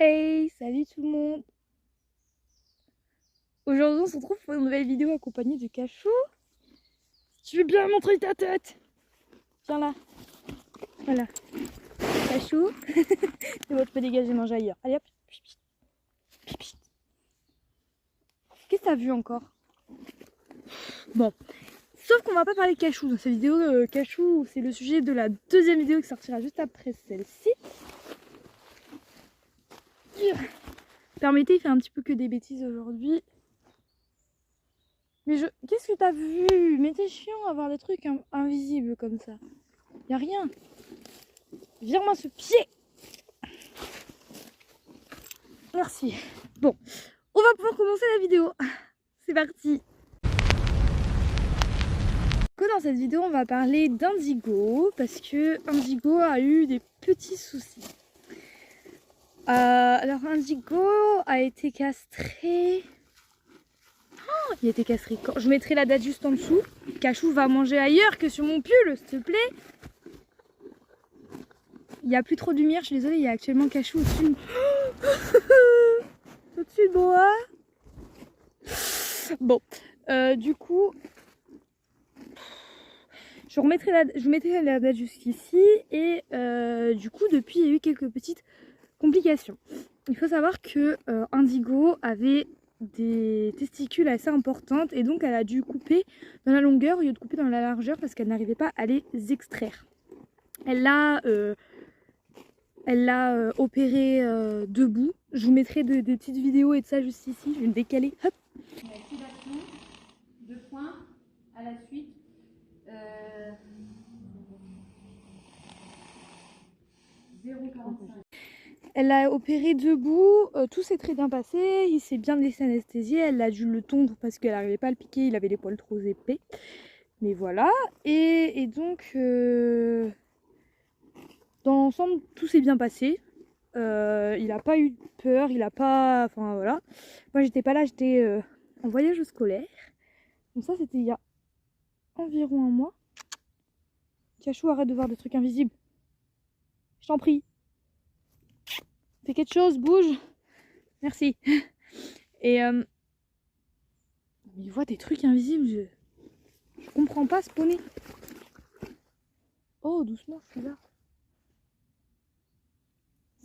Hey, salut tout le monde. Aujourd'hui on se retrouve pour une nouvelle vidéo accompagnée de Cachou. Tu veux bien montrer ta tête? Viens là. Voilà. Cachou. C'est bon, tu peux dégager, manger ailleurs. Allez hop. Qu'est-ce que t'as vu encore? Bon. Sauf qu'on va pas parler de Cachou dans cette vidéo. Cachou, c'est le sujet de la deuxième vidéo qui sortira juste après celle-ci. Permettez, il fait un petit peu que des bêtises aujourd'hui. Mais qu'est-ce que t'as vu? Mais t'es chiant à voir des trucs invisibles comme ça. Y'a rien. Vire-moi ce pied. Merci. Bon, on va pouvoir commencer la vidéo. C'est parti. Dans cette vidéo, on va parler d'Indigo parce que Indigo a eu des petits soucis. Alors Indigo a été castré. Oh, il a été castré quand? Je mettrai la date juste en dessous. Cachou va manger ailleurs que sur mon pull, s'il te plaît. Il n'y a plus trop de lumière, je suis désolée, il y a actuellement Cachou au-dessus. Au-dessus de moi. Bon, du coup, je mettrai la date jusqu'ici et du coup, depuis, il y a eu quelques petites complications. Il faut savoir que Indigo avait des testicules assez importantes et donc elle a dû couper dans la longueur au lieu de couper dans la largeur parce qu'elle n'arrivait pas à les extraire. Elle l'a opéré debout. Je vous mettrai des petites vidéos et de ça juste ici. Je vais me décaler. Hop. Activation, 2 points à la suite. 0,45. Elle l'a opéré debout, tout s'est très bien passé, il s'est bien laissé anesthésier, elle a dû le tondre parce qu'elle n'arrivait pas à le piquer, il avait les poils trop épais. Mais voilà, et donc dans l'ensemble tout s'est bien passé. Il n'a pas eu peur, il a pas... Enfin voilà. Moi j'étais pas là, j'étais en voyage scolaire. Donc ça c'était il y a environ un mois. Cachou, arrête de voir des trucs invisibles. Je t'en prie. Fais quelque chose, bouge. Merci. Et il voit des trucs invisibles, je comprends pas ce poney. Oh, doucement, je suis là.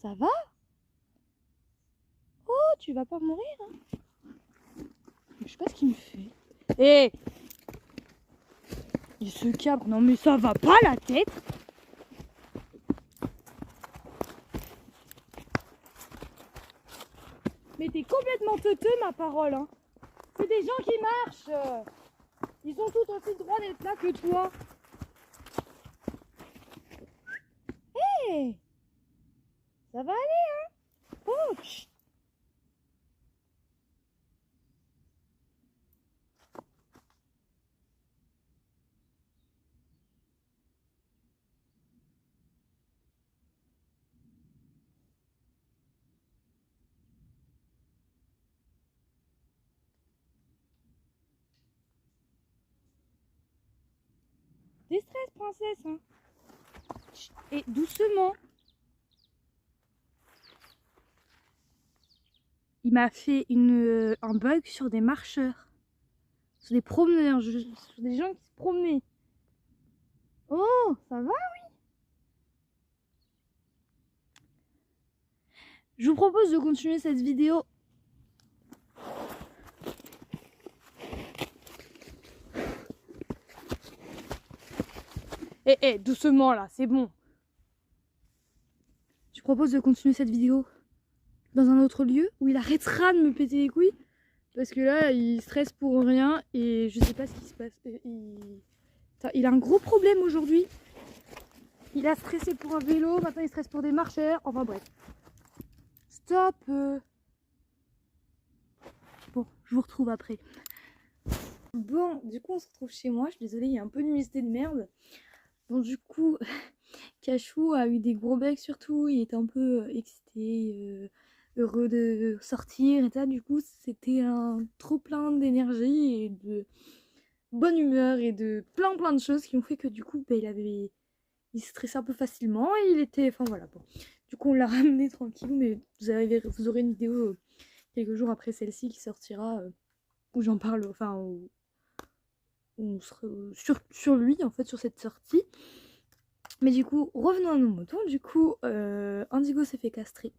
Ça va? Oh, tu vas pas mourir, hein? Je sais pas ce qu'il me fait. Hé! Il se cabre. Non mais ça va pas la tête! Mais t'es complètement teuteux, ma parole, hein! C'est des gens qui marchent! Ils ont tout aussi le droit d'être là que toi! Hé! Ça va aller, hein? Oh! Chut. Déstresse, princesse, hein? Chut. Et doucement! Il m'a fait un bug sur des marcheurs, sur des promeneurs, sur des gens qui se promenaient. Oh, ça va, oui. Je vous propose de continuer cette vidéo. Doucement là, c'est bon. Je propose de continuer cette vidéo dans un autre lieu où il arrêtera de me péter les couilles. Parce que là, il stresse pour rien et je sais pas ce qui se passe. Il a un gros problème aujourd'hui. Il a stressé pour un vélo, maintenant il stresse pour des marcheurs. Enfin bref. Stop. Bon, je vous retrouve après. Bon, du coup on se retrouve chez moi. Je suis désolée, il y a un peu d'humidité de merde. Bon, du coup, Cachou a eu des gros becs surtout. Il était un peu excité, heureux de sortir et ça. Du coup, c'était un trop plein d'énergie et de bonne humeur et de plein de choses qui ont fait que du coup, il stressait un peu facilement et il était... Enfin voilà, bon. Du coup on l'a ramené tranquille, mais vous aurez une vidéo quelques jours après celle-ci qui sortira où j'en parle, enfin où on sur lui en fait, sur cette sortie. Mais du coup revenons à nos moutons. Du coup Indigo s'est fait castrer.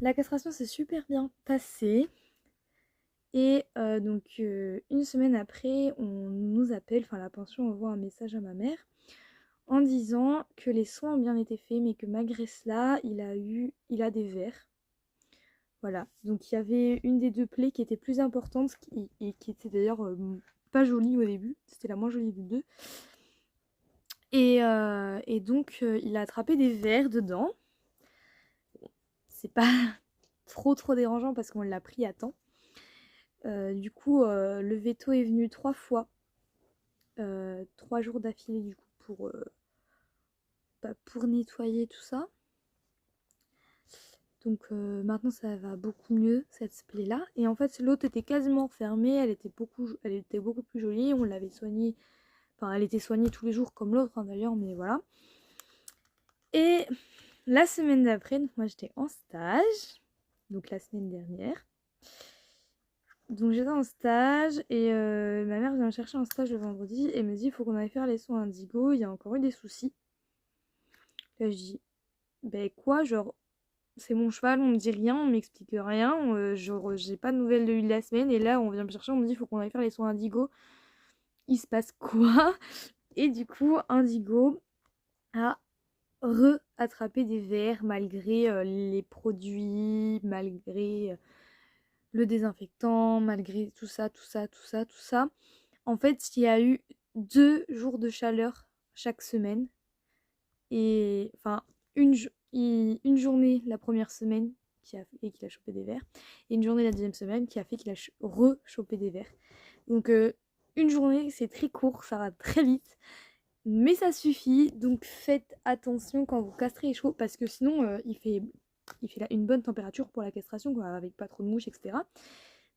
La castration s'est super bien passée. Et donc une semaine après, on nous appelle, enfin la pension envoie un message à ma mère en disant que les soins ont bien été faits, mais que malgré cela, il a des vers. Voilà, donc il y avait une des deux plaies qui était plus importante et qui était d'ailleurs pas jolie au début, c'était la moins jolie des deux. Et donc il a attrapé des vers dedans. C'est pas trop dérangeant parce qu'on l'a pris à temps. Du coup, le veto est venu 3 fois. 3 jours d'affilée du coup pour nettoyer tout ça. Donc maintenant ça va beaucoup mieux cette plaie là. Et en fait l'autre était quasiment fermée, elle était beaucoup plus jolie, on l'avait soignée, enfin elle était soignée tous les jours comme l'autre hein, d'ailleurs, mais voilà. Et la semaine d'après, donc moi j'étais en stage, donc la semaine dernière. Donc j'étais en stage et ma mère vient me chercher en stage le vendredi et me dit il faut qu'on aille faire les soins indigo, il y a encore eu des soucis. Là je dis ben quoi, genre c'est mon cheval, on me dit rien, on m'explique rien, genre j'ai pas de nouvelles de lui de la semaine et là on vient me chercher, on me dit il faut qu'on aille faire les soins indigo. Il se passe quoi? Et du coup Indigo a attrapé des vers malgré les produits, malgré le désinfectant, malgré tout ça. En fait, il y a eu 2 jours de chaleur chaque semaine. Et enfin, une journée la première semaine qu'il a chopé des vers. Et une journée la deuxième semaine qui a fait qu'il a re-chopé des vers. Donc une journée, c'est très court, ça va très vite. Mais ça suffit. Donc faites attention quand vous castrez les chevaux. Parce que sinon, il fait là une bonne température pour la castration, quoi, avec pas trop de mouches, etc.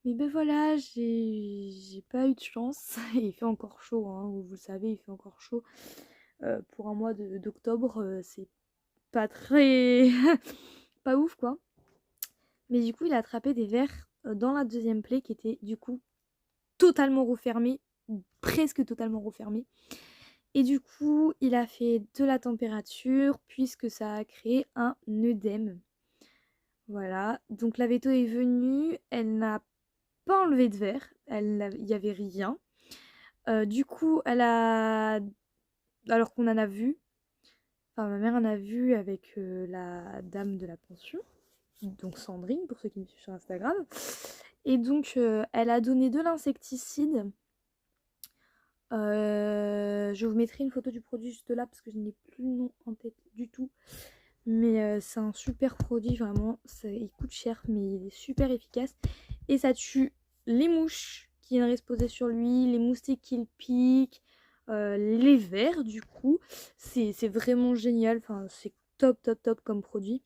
Mais ben voilà, j'ai pas eu de chance. Et il fait encore chaud, hein, vous le savez, il fait encore chaud. Pour un mois d'octobre, c'est pas très... pas ouf, quoi. Mais du coup, il a attrapé des vers dans la deuxième plaie qui était du coup totalement refermée, presque totalement refermée. Et du coup, il a fait de la température puisque ça a créé un œdème. Voilà, donc la veto est venue, elle n'a pas enlevé de verre, il n'y avait rien. Du coup, alors qu'on en a vu, enfin ma mère en a vu avec la dame de la pension, donc Sandrine pour ceux qui me suivent sur Instagram. Et donc elle a donné de l'insecticide. Je vous mettrai une photo du produit juste là parce que je n'ai plus le nom en tête du tout. Mais c'est un super produit vraiment, il coûte cher mais il est super efficace. Et ça tue les mouches qui viennent se poser sur lui, les moustiques qui le piquent, les vers du coup. C'est vraiment génial, enfin c'est top comme produit.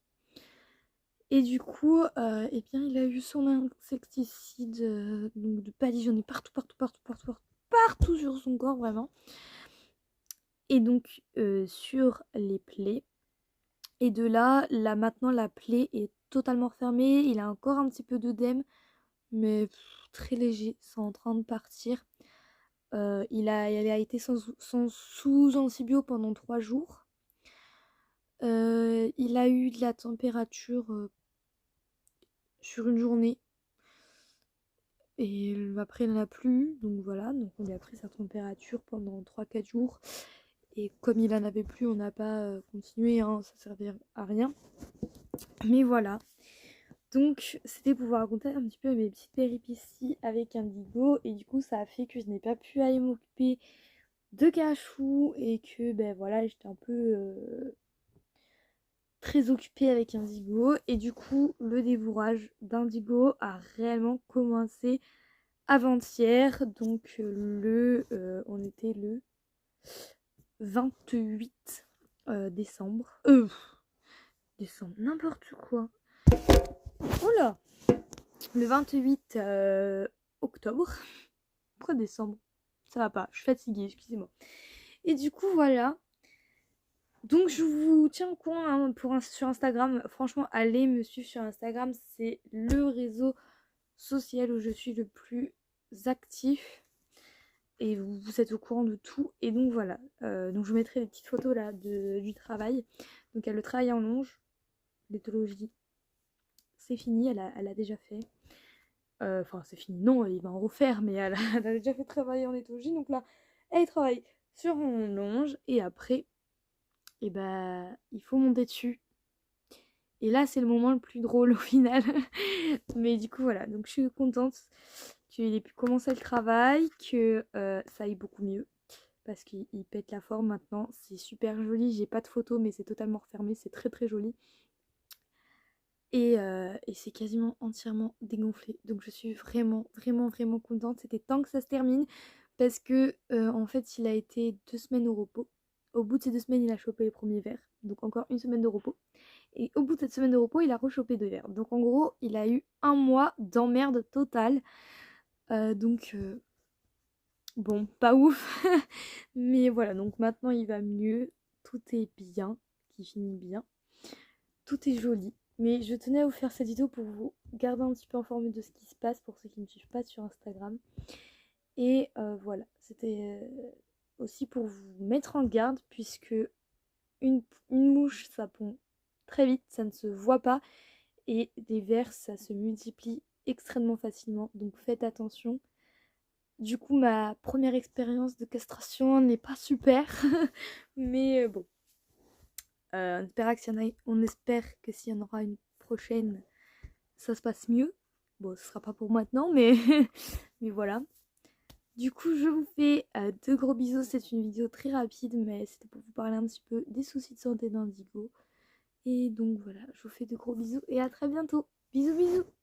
Et du coup, eh bien il a eu son insecticide donc de badigeonner partout sur son corps vraiment. Et donc sur les plaies. Et de là maintenant la plaie est totalement fermée. Il a encore un petit peu d'œdème, mais très léger, c'est en train de partir. Il a été sous antibio pendant 3 jours. Il a eu de la température sur une journée. Et après il n'en a plus. Donc voilà, donc on lui a pris sa température pendant 3-4 jours. Et comme il en avait plus, on n'a pas continué, hein, ça servait à rien. Mais voilà. Donc c'était pour vous raconter un petit peu mes petites péripéties avec Indigo. Et du coup ça a fait que je n'ai pas pu aller m'occuper de Cachou. Et que ben voilà, j'étais un peu très occupée avec Indigo. Et du coup le débourrage d'Indigo a réellement commencé avant-hier. Donc on était le 28 décembre. Décembre, n'importe quoi. Oh là, le 28 octobre. Pourquoi décembre? Ça va pas, je suis fatiguée, excusez-moi. Et du coup, voilà. Donc je vous tiens au courant hein, sur Instagram. Franchement, allez me suivre sur Instagram. C'est le réseau social où je suis le plus actif. Et vous êtes au courant de tout. Et donc voilà. Donc je vous mettrai des petites photos là du travail. Donc il y a le travail en longe, l'éthologie. C'est fini, elle a déjà fait. Enfin c'est fini, non, il va en refaire, mais elle a déjà fait travailler en éthologie. Donc là, elle travaille sur mon longe. Et après, et bah, il faut monter dessus. Et là, c'est le moment le plus drôle au final. Mais du coup, voilà. Donc, je suis contente qu'il ait pu commencer le travail, que ça aille beaucoup mieux. Parce qu'il pète la forme maintenant. C'est super joli. J'ai pas de photos, mais c'est totalement refermé. C'est très très joli. Et c'est quasiment entièrement dégonflé. Donc, je suis vraiment, vraiment, vraiment contente. C'était temps que ça se termine. Parce que, en fait, il a été 2 semaines au repos. Au bout de ces 2 semaines, il a chopé les premiers vers. Donc, encore une semaine de repos. Et au bout de cette semaine de repos, il a rechopé 2 verres. Donc en gros, il a eu un mois d'emmerde totale. Bon, pas ouf. Mais voilà, donc maintenant il va mieux. Tout est bien, qui finit bien. Tout est joli. Mais je tenais à vous faire cette vidéo pour vous garder un petit peu informé de ce qui se passe pour ceux qui ne me suivent pas sur Instagram. Et voilà, c'était aussi pour vous mettre en garde puisque une mouche, ça pond très vite, ça ne se voit pas. Et des vers, ça se multiplie extrêmement facilement, donc faites attention. Du coup, ma première expérience de castration n'est pas super, mais bon, on espère que s'il y en aura une prochaine, ça se passe mieux. Bon, ce sera pas pour maintenant, mais, mais voilà. Du coup, je vous fais de gros bisous. C'est une vidéo très rapide, mais c'était pour vous parler un petit peu des soucis de santé d'Indigo. Et donc voilà, je vous fais de gros bisous et à très bientôt. Bisous bisous.